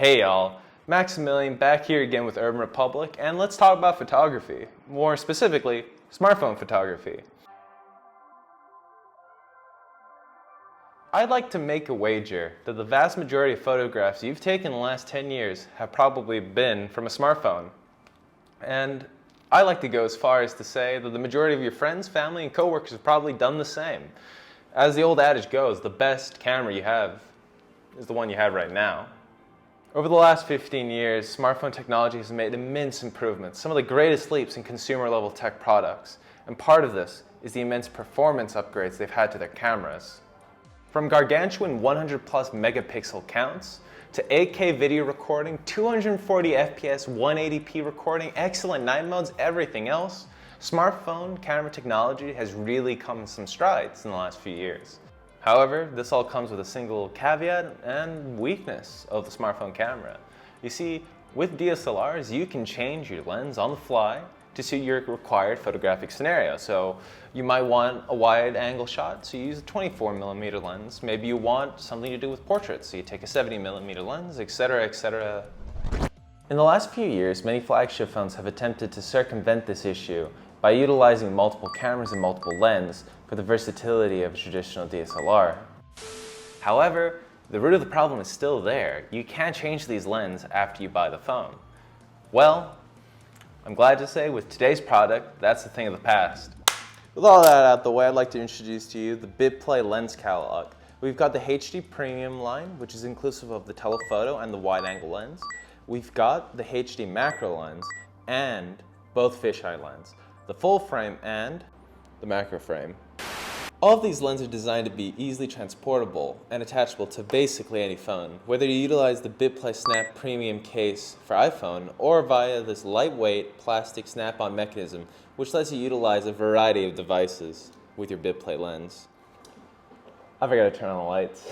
Hey y'all, Maximillian back here again with Urban Republic, and let's talk about photography. More specifically, smartphone photography. I'd like to make a wager that the vast majority of photographs you've taken in the last 10 years have probably been from a smartphone. And I like to go as far as to say that the majority of your friends, family, and coworkers have probably done the same. As the old adage goes, the best camera you have is the one you have right now. Over the last 15 years, smartphone technology has made immense improvements, some of the greatest leaps in consumer-level tech products. And part of this is the immense performance upgrades they've had to their cameras. From gargantuan 100+ megapixel counts, to 8K video recording, 240 FPS 180p recording, excellent night modes, everything else, smartphone camera technology has really come some strides in the last few years. However, this all comes with a single caveat and weakness of the smartphone camera. You see, with DSLRs, you can change your lens on the fly to suit your required photographic scenario. So you might want a wide angle shot, so you use a 24mm lens. Maybe you want something to do with portraits, so you take a 70mm lens, etc., etc. In the last few years, many flagship phones have attempted to circumvent this issue by utilizing multiple cameras and multiple lenses for the versatility of a traditional DSLR. However, the root of the problem is still there. You can't change these lenses after you buy the phone. Well, I'm glad to say with today's product, that's a thing of the past. With all that out the way, I'd like to introduce to you the Bitplay lens catalog. We've got the HD Premium line, which is inclusive of the telephoto and the wide-angle lens. We've got the HD macro lens and both fisheye lens, the full frame and the macro frame. All of these lenses are designed to be easily transportable and attachable to basically any phone, whether you utilize the Bitplay Snap Premium case for iPhone or via this lightweight plastic snap-on mechanism, which lets you utilize a variety of devices with your Bitplay lens. I forgot to turn on the lights.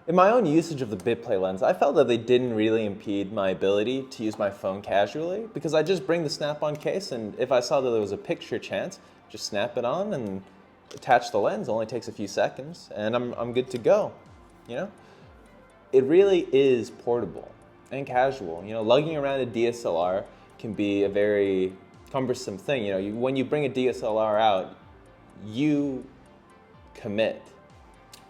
In my own usage of the Bitplay lens, I felt that they didn't really impede my ability to use my phone casually, because I just bring the snap-on case, and if I saw that there was a picture chance, just snap it on and attach the lens. It only takes a few seconds, and I'm good to go. You know, it really is portable and casual. You know, lugging around a DSLR can be a very cumbersome thing. You know, when you bring a DSLR out, you commit.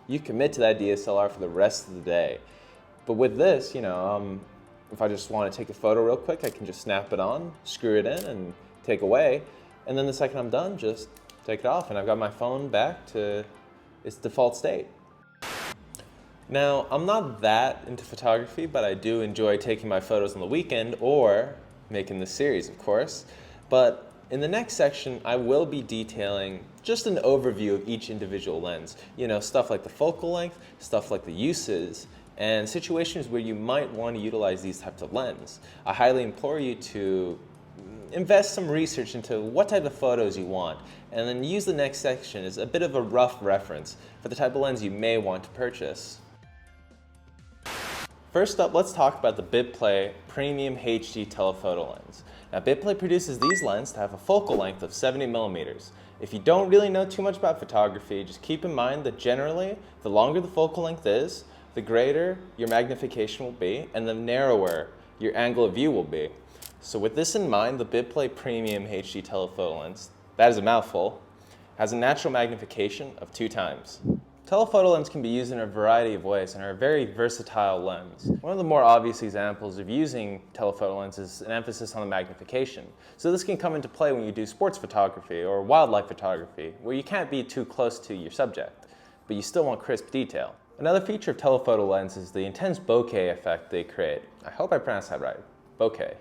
You commit to that DSLR for the rest of the day. But with this, you know, if I just want to take a photo real quick, I can just snap it on, screw it in, and take away. And then the second I'm done, just take it off, and I've got my phone back to its default state. Now, I'm not that into photography, but I do enjoy taking my photos on the weekend or making this series, of course. But in the next section, I will be detailing just an overview of each individual lens. You know, stuff like the focal length, stuff like the uses, and situations where you might want to utilize these types of lenses. I highly implore you to invest some research into what type of photos you want, and then use the next section as a bit of a rough reference for the type of lens you may want to purchase. First up, let's talk about the Bitplay Premium HD Telephoto Lens. Now, Bitplay produces these lenses to have a focal length of 70mm. If you don't really know too much about photography, just keep in mind that generally, the longer the focal length is, the greater your magnification will be, and the narrower your angle of view will be. So with this in mind, the Bitplay Premium HD Telephoto Lens, that is a mouthful, has a natural magnification of 2 times. Telephoto lens can be used in a variety of ways and are a very versatile lens. One of the more obvious examples of using telephoto lenses is an emphasis on the magnification. So this can come into play when you do sports photography or wildlife photography, where you can't be too close to your subject, but you still want crisp detail. Another feature of telephoto lenses is the intense bokeh effect they create. I hope I pronounced that right. Bokeh.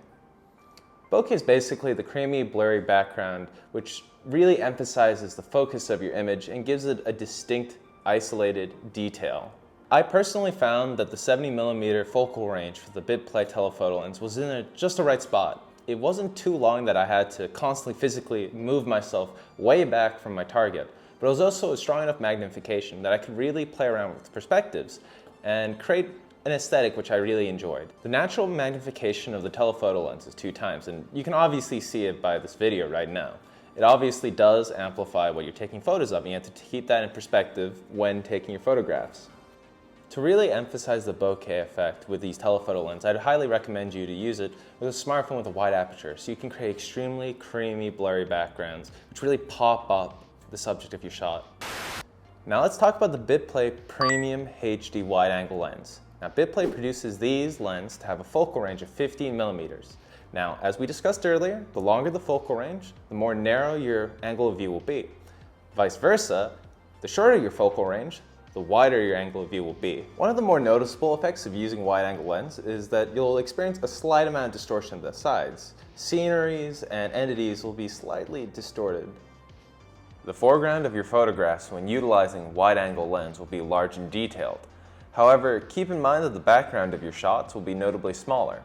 Bokeh is basically the creamy, blurry background which really emphasizes the focus of your image and gives it a distinct, isolated detail. I personally found that the 70mm focal range for the Bitplay telephoto lens was in just the right spot. It wasn't too long that I had to constantly physically move myself way back from my target, but it was also a strong enough magnification that I could really play around with perspectives and create an aesthetic which I really enjoyed. The natural magnification of the telephoto lens is 2 times, and you can obviously see it by this video right now. It obviously does amplify what you're taking photos of, and you have to keep that in perspective when taking your photographs. To really emphasize the bokeh effect with these telephoto lenses, I'd highly recommend you to use it with a smartphone with a wide aperture, so you can create extremely creamy, blurry backgrounds, which really pop up the subject of your shot. Now let's talk about the Bitplay Premium HD wide-angle lens. Now Bitplay produces these lenses to have a focal range of 15 millimeters. Now, as we discussed earlier, the longer the focal range, the more narrow your angle of view will be. Vice versa, the shorter your focal range, the wider your angle of view will be. One of the more noticeable effects of using wide-angle lens is that you'll experience a slight amount of distortion of the sides. Sceneries and entities will be slightly distorted. The foreground of your photographs when utilizing wide-angle lens will be large and detailed. However, keep in mind that the background of your shots will be notably smaller.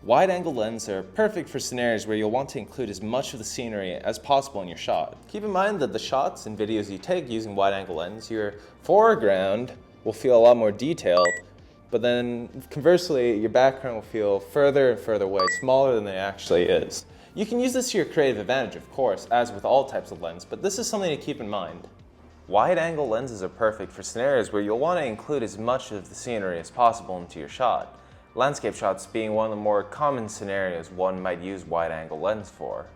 Wide-angle lenses are perfect for scenarios where you'll want to include as much of the scenery as possible in your shot. Keep in mind that the shots and videos you take using wide-angle lens, your foreground will feel a lot more detailed, but then conversely, your background will feel further and further away, smaller than it actually is. You can use this to your creative advantage, of course, as with all types of lens, but this is something to keep in mind. Wide-angle lenses are perfect for scenarios where you'll want to include as much of the scenery as possible into your shot. Landscape shots being one of the more common scenarios one might use wide-angle lens for.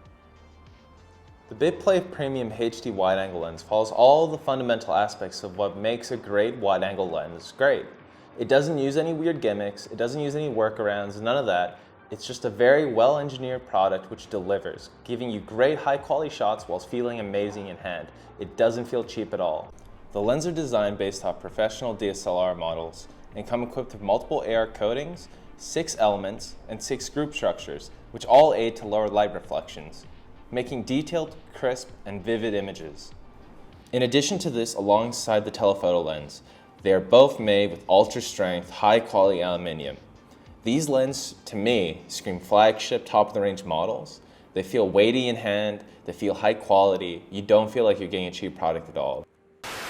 The Bitplay Premium HD wide-angle lens follows all the fundamental aspects of what makes a great wide-angle lens great. It doesn't use any weird gimmicks, it doesn't use any workarounds, none of that. It's just a very well-engineered product which delivers, giving you great high-quality shots whilst feeling amazing in hand. It doesn't feel cheap at all. The lenses are designed based off professional DSLR models and come equipped with multiple AR coatings, 6 elements, and 6 group structures, which all aid to lower light reflections, making detailed, crisp, and vivid images. In addition to this, alongside the telephoto lens, they are both made with ultra-strength, high-quality aluminium. These lenses, to me, scream flagship, top-of-the-range models. They feel weighty in hand, they feel high quality, you don't feel like you're getting a cheap product at all.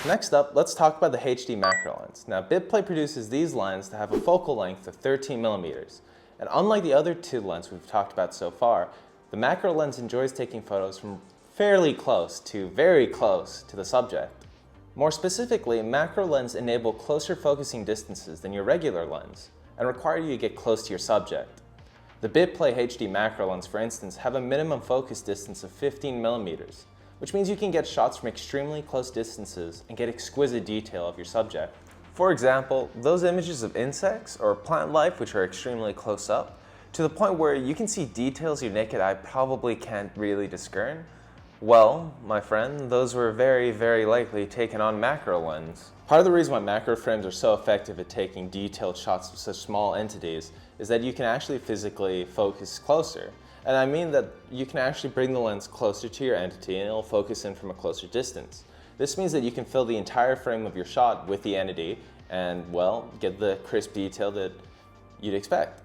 Next up, let's talk about the HD macro lens. Now, Bitplay produces these lenses to have a focal length of 13 millimeters. And unlike the other two lenses we've talked about so far, the macro lens enjoys taking photos from fairly close to very close to the subject. More specifically, macro lenses enable closer focusing distances than your regular lens and require you to get close to your subject. The Bitplay HD macro lens, for instance, have a minimum focus distance of 15 millimeters, which means you can get shots from extremely close distances and get exquisite detail of your subject. For example, those images of insects or plant life which are extremely close up, to the point where you can see details your naked eye probably can't really discern, well, my friend, those were very, very likely taken on macro lens. Part of the reason why macro frames are so effective at taking detailed shots of such small entities is that you can actually physically focus closer. And I mean that you can actually bring the lens closer to your entity and it'll focus in from a closer distance. This means that you can fill the entire frame of your shot with the entity and, well, get the crisp detail that you'd expect.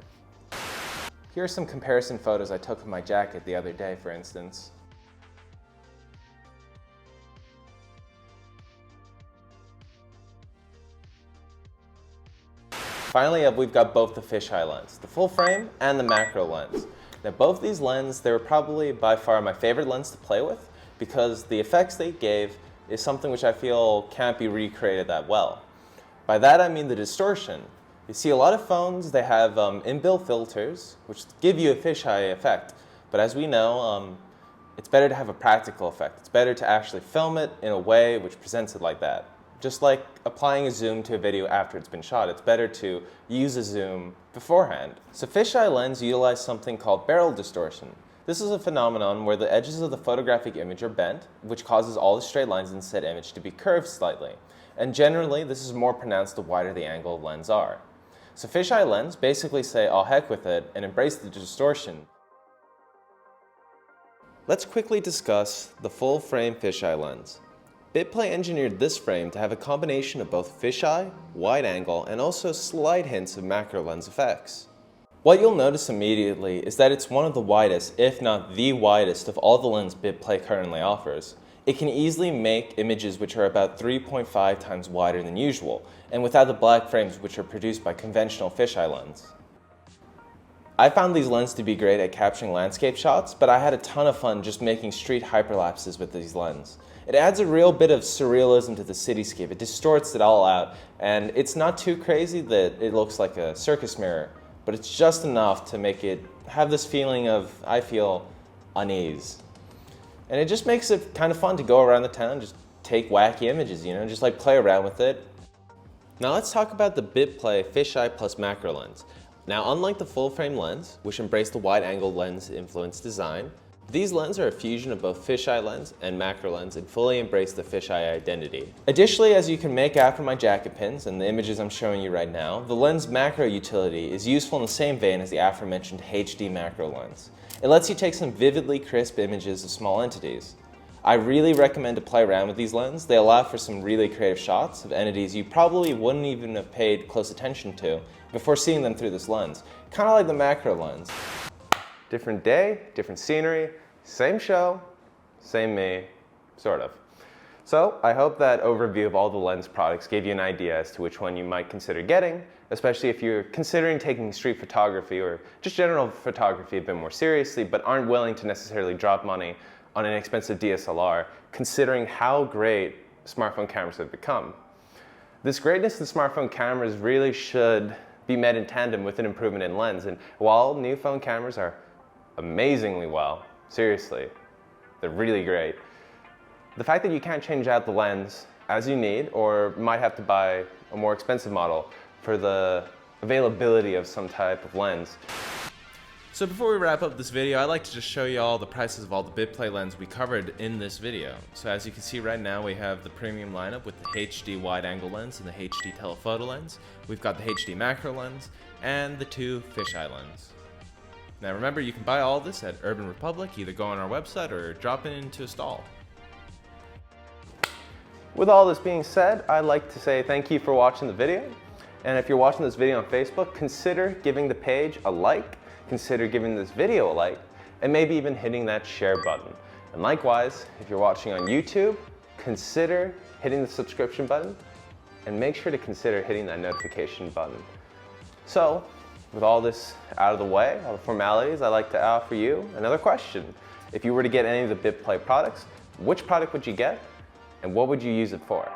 Here are some comparison photos I took of my jacket the other day, for instance. Finally, we've got both the fisheye lens, the full frame and the macro lens. Now both these lenses, they were probably by far my favorite lens to play with because the effects they gave is something which I feel can't be recreated that well. By that I mean the distortion. You see a lot of phones, they have inbuilt filters which give you a fisheye effect, but as we know, it's better to have a practical effect. It's better to actually film it in a way which presents it like that. Just like applying a zoom to a video after it's been shot, it's better to use a zoom beforehand. So fisheye lenses utilize something called barrel distortion. This is a phenomenon where the edges of the photographic image are bent, which causes all the straight lines in said image to be curved slightly. And generally, this is more pronounced the wider the angle of lens are. So fisheye lenses basically say, "Oh heck with it," and embrace the distortion. Let's quickly discuss the full frame fisheye lens. Bitplay engineered this frame to have a combination of both fisheye, wide angle, and also slight hints of macro lens effects. What you'll notice immediately is that it's one of the widest, if not the widest, of all the lenses Bitplay currently offers. It can easily make images which are about 3.5 times wider than usual, and without the black frames which are produced by conventional fisheye lenses. I found these lenses to be great at capturing landscape shots, but I had a ton of fun just making street hyperlapses with these lenses. It adds a real bit of surrealism to the cityscape. It distorts it all out, and it's not too crazy that it looks like a circus mirror, but it's just enough to make it have this feeling of, I feel, unease. And it just makes it kind of fun to go around the town, just take wacky images, you know, just like play around with it. Now let's talk about the Bitplay fisheye plus macro lens. Now, unlike the full frame lens, which embraced the wide angle lens influence design, these lenses are a fusion of both fisheye lens and macro lens and fully embrace the fisheye identity. Additionally, as you can make out from my jacket pins and the images I'm showing you right now, the lens macro utility is useful in the same vein as the aforementioned HD macro lens. It lets you take some vividly crisp images of small entities. I really recommend to play around with these lenses. They allow for some really creative shots of entities you probably wouldn't even have paid close attention to before seeing them through this lens. Kind of like the macro lens. Different day, different scenery, same show, same me, sort of. So I hope that overview of all the lens products gave you an idea as to which one you might consider getting, especially if you're considering taking street photography or just general photography a bit more seriously, but aren't willing to necessarily drop money on an expensive DSLR, considering how great smartphone cameras have become. This greatness in smartphone cameras really should be met in tandem with an improvement in lens, and while new phone cameras are amazingly well, seriously, they're really great, the fact that you can't change out the lens as you need or might have to buy a more expensive model for the availability of some type of lens. So before we wrap up this video, I'd like to just show you all the prices of all the Bitplay lenses we covered in this video. So as you can see right now, we have the premium lineup with the HD wide angle lens and the HD telephoto lens. We've got the HD macro lens and the 2 fisheye lens. Now remember, you can buy all this at Urban Republic, either go on our website or drop it into a stall. With all this being said, I'd like to say thank you for watching the video. And if you're watching this video on Facebook, consider giving the page a like, consider giving this video a like, and maybe even hitting that share button. And likewise, if you're watching on YouTube, consider hitting the subscription button and make sure to consider hitting that notification button. So, with all this out of the way, all the formalities, I'd like to offer you another question. If you were to get any of the Bitplay products, which product would you get and what would you use it for?